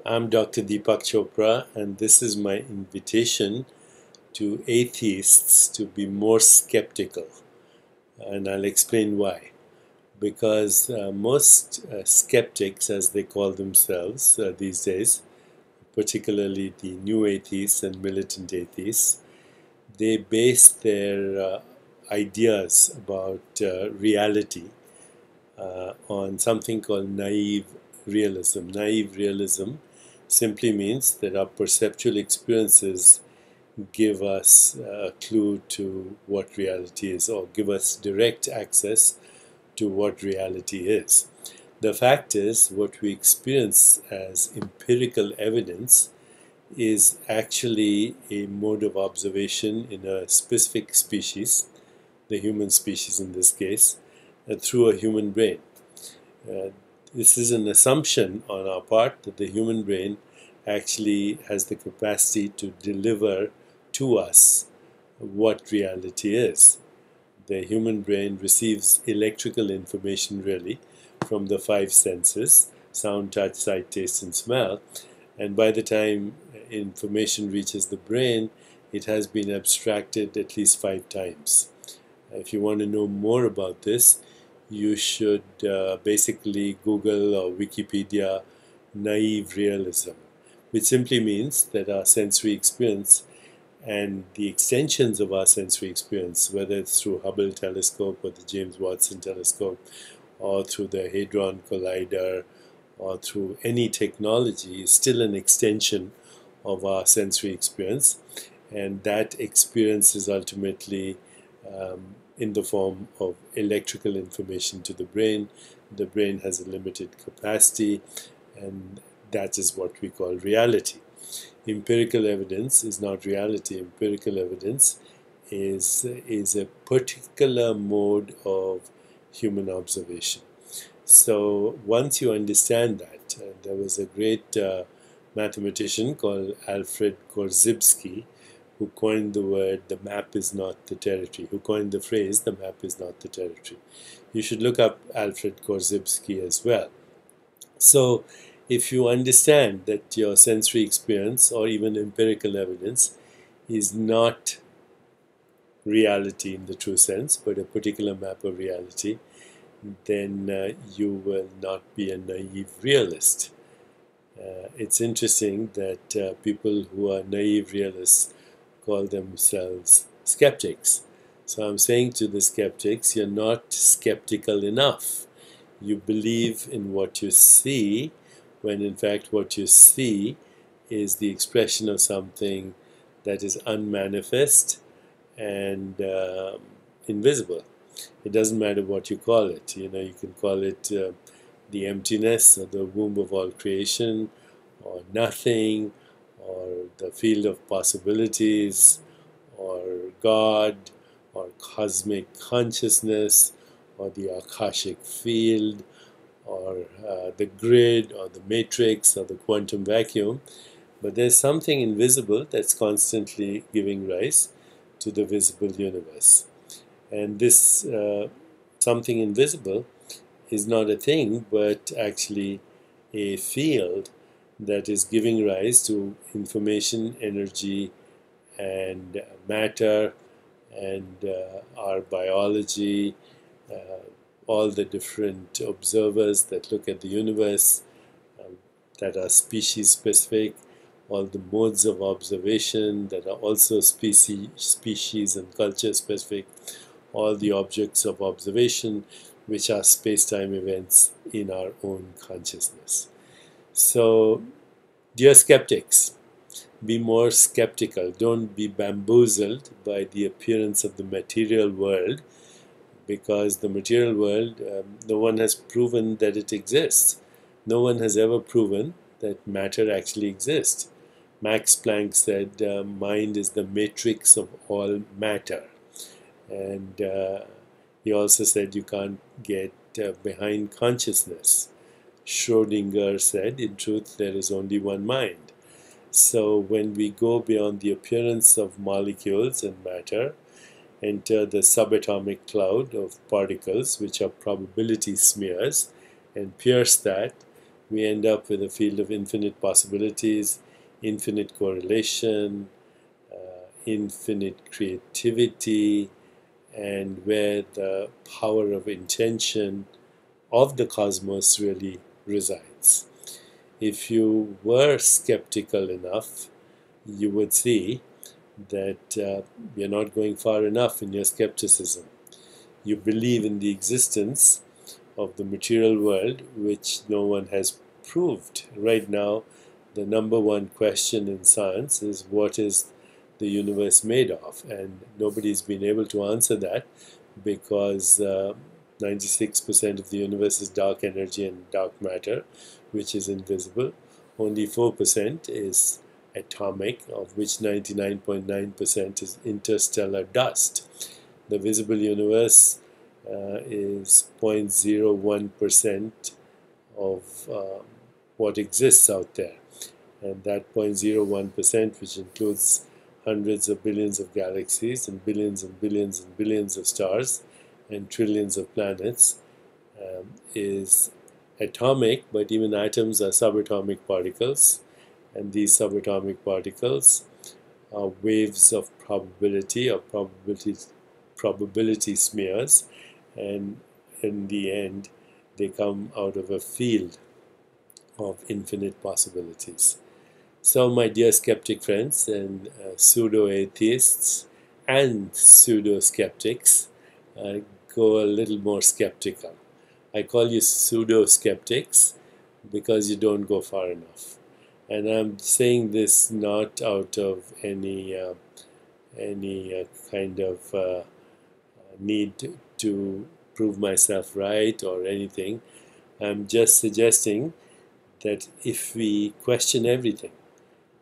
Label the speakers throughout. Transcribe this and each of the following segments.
Speaker 1: I'm Dr. Deepak Chopra, and this is my invitation to atheists to be more skeptical. And I'll explain why. Because most skeptics, as they call themselves these days, particularly the new atheists and militant atheists, they base their ideas about reality on something called naive realism. Naive realism simply means that our perceptual experiences give us a clue to what reality is, or give us direct access to what reality is. The fact is, what we experience as empirical evidence is actually a mode of observation in a specific species, the human species in this case, through a human brain. Uh, this is an assumption on our part that the human brain actually has the capacity to deliver to us what reality is. The human brain receives electrical information really from the five senses: sound, touch, sight, taste, and smell. And by the time information reaches the brain, it has been abstracted at least 5 times. If you want to know more about this, you should basically Google or Wikipedia naive realism, which simply means that our sensory experience and the extensions of our sensory experience, whether it's through Hubble telescope or the James Watson telescope, or through the Hadron Collider, or through any technology, is still an extension of our sensory experience. And that experience is ultimately in the form of electrical information to the brain. The brain has a limited capacity, and that is what we call reality. Empirical evidence is not reality. Empirical evidence is a particular mode of human observation. So once you understand that, there was a great mathematician called Alfred Korzybski who coined the word "the map is not the territory," who coined the phrase "the map is not the territory." You should look up Alfred Korzybski as well. So if you understand that your sensory experience or even empirical evidence is not reality in the true sense, but a particular map of reality, then you will not be a naive realist. It's interesting that people who are naive realists call themselves skeptics. So I'm saying to the skeptics, you're not skeptical enough. You believe in what you see, when in fact what you see is the expression of something that is unmanifest and invisible. It doesn't matter what you call it. You can call it the emptiness, or the womb of all creation, or nothing, or the field of possibilities, or God, or cosmic consciousness, or the Akashic field, or the grid, or the matrix, or the quantum vacuum. But there's something invisible that's constantly giving rise to the visible universe. And this something invisible is not a thing, but actually a field that is giving rise to information, energy, and matter, and our biology, all the different observers that look at the universe that are species specific, all the modes of observation that are also species and culture specific, all the objects of observation which are space-time events in our own consciousness. So, dear skeptics, be more skeptical. Don't be bamboozled by the appearance of the material world, because the material world, no one has proven that it exists. No one has ever proven that matter actually exists. Max Planck said mind is the matrix of all matter. And he also said you can't get behind consciousness. Schrödinger said, in truth, there is only one mind. So when we go beyond the appearance of molecules and matter, enter the subatomic cloud of particles, which are probability smears, and pierce that, we end up with a field of infinite possibilities, infinite correlation, infinite creativity, and where the power of intention of the cosmos really resides. If you were skeptical enough, you would see that you're not going far enough in your skepticism. You believe in the existence of the material world, which no one has proved. Right now, the number one question in science is what is the universe made of? And nobody's been able to answer that because 96% of the universe is dark energy and dark matter, which is invisible. Only 4% is atomic, of which 99.9% is interstellar dust. The visible universe is 0.01% of what exists out there. And that 0.01%, which includes hundreds of billions of galaxies and billions and billions and billions of stars and trillions of planets, is atomic, but even atoms are subatomic particles. And these subatomic particles are waves of probability or probability smears, and in the end they come out of a field of infinite possibilities. So my dear skeptic friends and pseudo-atheists and pseudo-skeptics, go a little more skeptical. I call you pseudo-skeptics because you don't go far enough. And I'm saying this not out of any kind of need to prove myself right or anything. I'm just suggesting that if we question everything,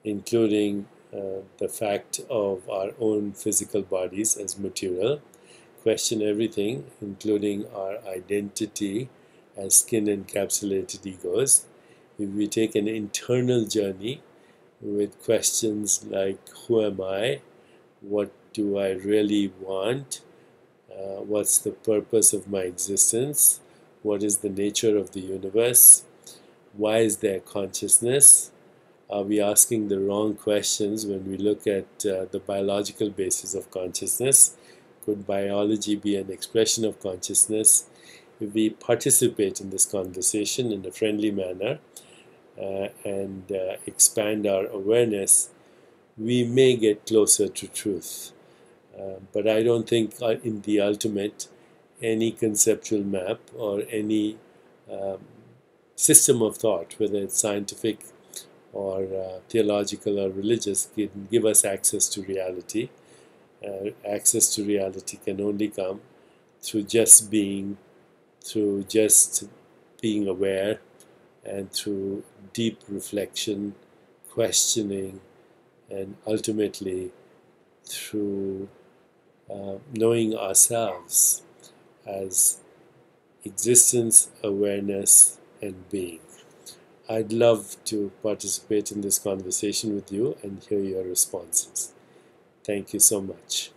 Speaker 1: including the fact of our own physical bodies as material, question everything, including our identity as skin-encapsulated egos, if we take an internal journey with questions like, who am I? What do I really want? What's the purpose of my existence? What is the nature of the universe? Why is there consciousness? Are we asking the wrong questions when we look at the biological basis of consciousness? Could biology be an expression of consciousness? If we participate in this conversation in a friendly manner and expand our awareness, we may get closer to truth. But I don't think in the ultimate any conceptual map or any system of thought, whether it's scientific or theological or religious, can give us access to reality. Access to reality can only come through just being aware, and through deep reflection, questioning, and ultimately through knowing ourselves as existence, awareness, and being. I'd love to participate in this conversation with you and hear your responses. Thank you so much.